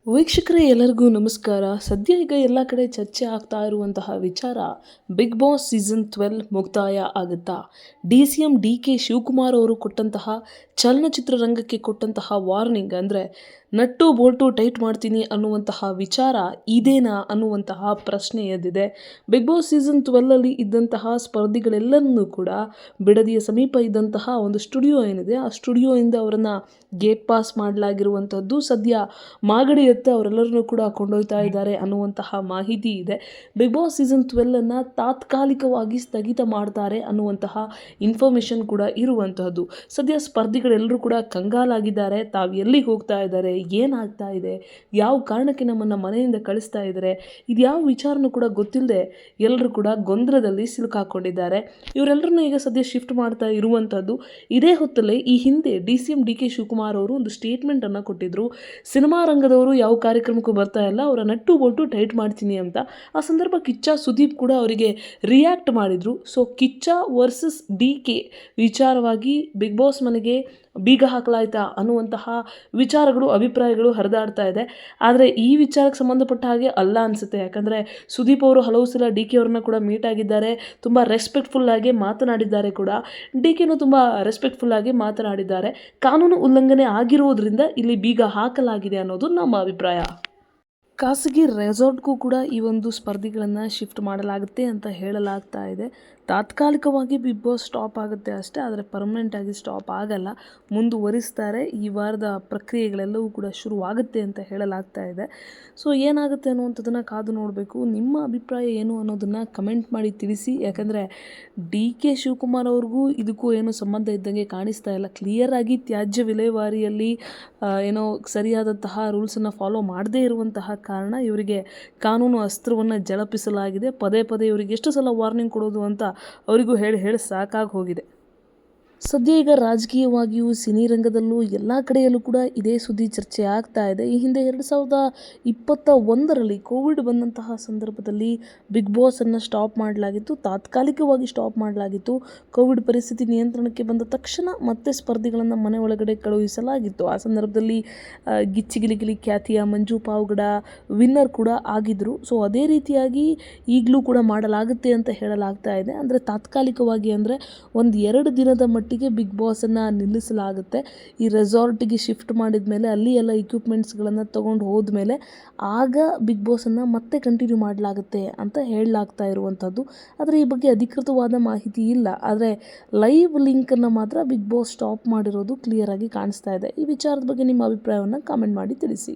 ವೀಕ್ಷಕರೇ ಎಲ್ಲರಿಗೂ ನಮಸ್ಕಾರ. ಸದ್ಯ ಈಗ ಎಲ್ಲ ಕಡೆ ಚರ್ಚೆ ಆಗ್ತಾ ಇರುವಂತಹ ವಿಚಾರ ಬಿಗ್ ಬಾಸ್ ಸೀಸನ್ 12 ಮುಕ್ತಾಯ ಆಗುತ್ತಾ? DCM DK ಶಿವಕುಮಾರ್ ಅವರು ಕೊಟ್ಟಂತಹ ಚಲನಚಿತ್ರ ರಂಗಕ್ಕೆ ಕೊಟ್ಟಂತಹ ವಾರ್ನಿಂಗ್ ಅಂದರೆ ನಟ್ಟು ಬೋಲ್ಟು ಟೈಟ್ ಮಾಡ್ತೀನಿ ಅನ್ನುವಂತಹ ವಿಚಾರ ಇದೇನಾ ಅನ್ನುವಂತಹ ಪ್ರಶ್ನೆ ಎದ್ದಿದೆ. ಬಿಗ್ ಬಾಸ್ ಸೀಸನ್ 12 ಇದ್ದಂತಹ ಸ್ಪರ್ಧಿಗಳೆಲ್ಲರನ್ನೂ ಕೂಡ ಬಿಡದಿಯ ಸಮೀಪ ಇದ್ದಂತಹ ಒಂದು ಸ್ಟುಡಿಯೋ ಏನಿದೆ, ಆ ಸ್ಟುಡಿಯೋಯಿಂದ ಅವರನ್ನು ಗೇಟ್ ಪಾಸ್ ಮಾಡಲಾಗಿರುವಂಥದ್ದು. ಸದ್ಯ ಮಾಗಡಿ ಅವರೆಲ್ಲರನ್ನೂ ಕೂಡ ಕೊಂಡೊಯ್ತಾ ಇದ್ದಾರೆ ಅನ್ನುವಂತಹ ಮಾಹಿತಿ ಇದೆ. ಬಿಗ್ ಬಾಸ್ ಸೀಸನ್ 12 ತಾತ್ಕಾಲಿಕವಾಗಿ ಸ್ಥಗಿತ ಮಾಡ್ತಾರೆ ಅನ್ನುವಂತಹ ಇನ್ಫಾರ್ಮೇಷನ್ ಕೂಡ ಇರುವಂತಹದ್ದು. ಸದ್ಯ ಸ್ಪರ್ಧಿಗಳೆಲ್ಲರೂ ಕೂಡ ಕಂಗಾಲಾಗಿದ್ದಾರೆ. ತಾವು ಎಲ್ಲಿಗೆ ಹೋಗ್ತಾ ಇದ್ದಾರೆ, ಏನಾಗ್ತಾ ಇದೆ, ಯಾವ ಕಾರಣಕ್ಕೆ ನಮ್ಮನ್ನು ಮನೆಯಿಂದ ಕಳಿಸ್ತಾ ಇದ್ದಾರೆ, ಇದು ಯಾವ ವಿಚಾರನೂ ಕೂಡ ಗೊತ್ತಿಲ್ಲದೆ ಎಲ್ಲರೂ ಕೂಡ ಗೊಂದಲದಲ್ಲಿ ಸಿಲುಕಾಕೊಂಡಿದ್ದಾರೆ. ಇವರೆಲ್ಲರನ್ನೂ ಈಗ ಸದ್ಯ ಶಿಫ್ಟ್ ಮಾಡ್ತಾ ಇರುವಂಥದ್ದು. ಇದೇ ಹೊತ್ತಲ್ಲೇ ಈ ಹಿಂದೆ DCM DK ಶಿವಕುಮಾರ್ ಅವರು ಒಂದು ಸ್ಟೇಟ್ಮೆಂಟನ್ನು ಕೊಟ್ಟಿದ್ರು. ಸಿನಿಮಾ ರಂಗದವರು ಯಾವ ಕಾರ್ಯಕ್ರಮಕ್ಕೂ ಬರ್ತಾ ಇಲ್ಲ, ಅವರ ನಟ್ಟು ಬೋಲ್ಟು ಟೈಟ್ ಮಾಡ್ತೀನಿ ಅಂತ. ಆ ಸಂದರ್ಭ ಕಿಚ್ಚ ಸುದೀಪ್ ಕೂಡ ಅವರಿಗೆ ರಿಯಾಕ್ಟ್ ಮಾಡಿದರು. ಸೊ ಕಿಚ್ಚ ವರ್ಸಸ್ DK ವಿಚಾರವಾಗಿ ಬಿಗ್ ಬಾಸ್ ಮನೆಗೆ ಬೀಗ ಹಾಕಲಾಯ್ತಾ ಅನ್ನುವಂತಹ ವಿಚಾರಗಳು, ಅಭಿಪ್ರಾಯಗಳು ಹರಿದಾಡ್ತಾ ಇದೆ. ಆದರೆ ಈ ವಿಚಾರಕ್ಕೆ ಸಂಬಂಧಪಟ್ಟ ಹಾಗೆ ಅಲ್ಲ ಅನಿಸುತ್ತೆ. ಯಾಕಂದರೆ ಸುದೀಪ್ ಅವರು ಹಲವು ಸಲ DK ಅವ್ರನ್ನ ಕೂಡ ಮೀಟ್ ಆಗಿದ್ದಾರೆ, ತುಂಬ ರೆಸ್ಪೆಕ್ಟ್ಫುಲ್ಲಾಗಿ ಮಾತನಾಡಿದ್ದಾರೆ ಕೂಡ. DKನೂ ತುಂಬ ರೆಸ್ಪೆಕ್ಟ್ಫುಲ್ಲಾಗಿ ಮಾತನಾಡಿದ್ದಾರೆ. ಕಾನೂನು ಉಲ್ಲಂಘನೆ ಆಗಿರುವುದರಿಂದ ಇಲ್ಲಿ ಬೀಗ ಹಾಕಲಾಗಿದೆ ಅನ್ನೋದು ನಮ್ಮ ಅಭಿಪ್ರಾಯ. ಖಾಸಗಿ ರೆಸಾರ್ಟ್ಗೂ ಕೂಡ ಈ ಒಂದು ಸ್ಪರ್ಧಿಗಳನ್ನು ಶಿಫ್ಟ್ ಮಾಡಲಾಗುತ್ತೆ ಅಂತ ಹೇಳಲಾಗ್ತಾ ಇದೆ. ತಾತ್ಕಾಲಿಕವಾಗಿ ಬಿಗ್ ಬಾಸ್ ಸ್ಟಾಪ್ ಆಗುತ್ತೆ ಅಷ್ಟೇ, ಆದರೆ ಪರ್ಮನೆಂಟಾಗಿ ಸ್ಟಾಪ್ ಆಗಲ್ಲ, ಮುಂದುವರಿಸ್ತಾರೆ. ಈ ವಾರದ ಪ್ರಕ್ರಿಯೆಗಳೆಲ್ಲವೂ ಕೂಡ ಶುರುವಾಗುತ್ತೆ ಅಂತ ಹೇಳಲಾಗ್ತಾ ಇದೆ. ಸೊ ಏನಾಗುತ್ತೆ ಅನ್ನುವಂಥದ್ದನ್ನು ಕಾದು ನೋಡಬೇಕು. ನಿಮ್ಮ ಅಭಿಪ್ರಾಯ ಏನು ಅನ್ನೋದನ್ನು ಕಮೆಂಟ್ ಮಾಡಿ ತಿಳಿಸಿ. ಯಾಕಂದರೆ DK ಶಿವಕುಮಾರ್ ಅವ್ರಿಗೂ ಇದಕ್ಕೂ ಏನೂ ಸಂಬಂಧ ಇದ್ದಂಗೆ ಕಾಣಿಸ್ತಾ ಇಲ್ಲ. ಕ್ಲಿಯರಾಗಿ ತ್ಯಾಜ್ಯ ವಿಲೇವಾರಿಯಲ್ಲಿ ಏನೋ ಸರಿಯಾದಂತಹ ರೂಲ್ಸನ್ನು ಫಾಲೋ ಮಾಡದೇ ಇರುವಂತಹ ಕಾರಣ ಇವರಿಗೆ ಕಾನೂನು ಅಸ್ತ್ರವನ್ನು ಜಳಪಿಸಲಾಗಿದೆ. ಪದೇ ಪದೇ ಇವರಿಗೆ ಎಷ್ಟು ಸಲ ವಾರ್ನಿಂಗ್ ಕೊಡೋದು ಅಂತ ಅವರಿಗೂ ಹೇಳಿ ಸಾಕಾಗಿ ಹೋಗಿದೆ. ಸದ್ಯ ಈಗ ರಾಜಕೀಯವಾಗಿಯೂ ಸಿನಿ ರಂಗದಲ್ಲೂ ಎಲ್ಲ ಕಡೆಯಲ್ಲೂ ಕೂಡ ಇದೇ ಸುದ್ದಿ ಚರ್ಚೆ ಆಗ್ತಾ ಇದೆ. ಈ ಹಿಂದೆ 2021ರಲ್ಲಿ ಕೋವಿಡ್ ಬಂದಂತಹ ಸಂದರ್ಭದಲ್ಲಿ ಬಿಗ್ ಬಾಸನ್ನು ಸ್ಟಾಪ್ ಮಾಡಲಾಗಿತ್ತು, ತಾತ್ಕಾಲಿಕವಾಗಿ ಸ್ಟಾಪ್ ಮಾಡಲಾಗಿತ್ತು. ಕೋವಿಡ್ ಪರಿಸ್ಥಿತಿ ನಿಯಂತ್ರಣಕ್ಕೆ ಬಂದ ತಕ್ಷಣ ಮತ್ತೆ ಸ್ಪರ್ಧಿಗಳನ್ನು ಮನೆ ಒಳಗಡೆ ಕಳುಹಿಸಲಾಗಿತ್ತು. ಆ ಸಂದರ್ಭದಲ್ಲಿ ಗಿಲಿ ಖ್ಯಾತಿಯ ಮಂಜು ಪಾವಗಡ ವಿನ್ನರ್ ಕೂಡ ಆಗಿದ್ದರು. ಸೊ ಅದೇ ರೀತಿಯಾಗಿ ಈಗಲೂ ಕೂಡ ಮಾಡಲಾಗುತ್ತೆ ಅಂತ ಹೇಳಲಾಗ್ತಾ ಇದೆ. ಅಂದರೆ ತಾತ್ಕಾಲಿಕವಾಗಿ ಅಂದರೆ 1-2 ದಿನದ ಮಟ್ಟಿಗೆ ಬಿಗ್ ಬಾಸನ್ನು ನಿಲ್ಲಿಸಲಾಗುತ್ತೆ. ಈ ರೆಸಾರ್ಟಿಗೆ ಶಿಫ್ಟ್ ಮಾಡಿದ ಮೇಲೆ ಅಲ್ಲಿ ಎಲ್ಲ ಇಕ್ವಿಪ್ಮೆಂಟ್ಸ್ಗಳನ್ನು ತೊಗೊಂಡು ಹೋದ್ಮೇಲೆ ಆಗ ಬಿಗ್ ಬಾಸನ್ನು ಮತ್ತೆ ಕಂಟಿನ್ಯೂ ಮಾಡಲಾಗುತ್ತೆ ಅಂತ ಹೇಳಲಾಗ್ತಾ ಇರುವಂಥದ್ದು. ಆದರೆ ಈ ಬಗ್ಗೆ ಅಧಿಕೃತವಾದ ಮಾಹಿತಿ ಇಲ್ಲ. ಆದರೆ ಲೈವ್ ಲಿಂಕನ್ನು ಮಾತ್ರ ಬಿಗ್ ಬಾಸ್ ಸ್ಟಾಪ್ ಮಾಡಿರೋದು ಕ್ಲಿಯರ್ ಆಗಿ ಕಾಣಿಸ್ತಾ ಇದೆ. ಈ ವಿಚಾರದ ಬಗ್ಗೆ ನಿಮ್ಮ ಅಭಿಪ್ರಾಯವನ್ನು ಕಾಮೆಂಟ್ ಮಾಡಿ ತಿಳಿಸಿ.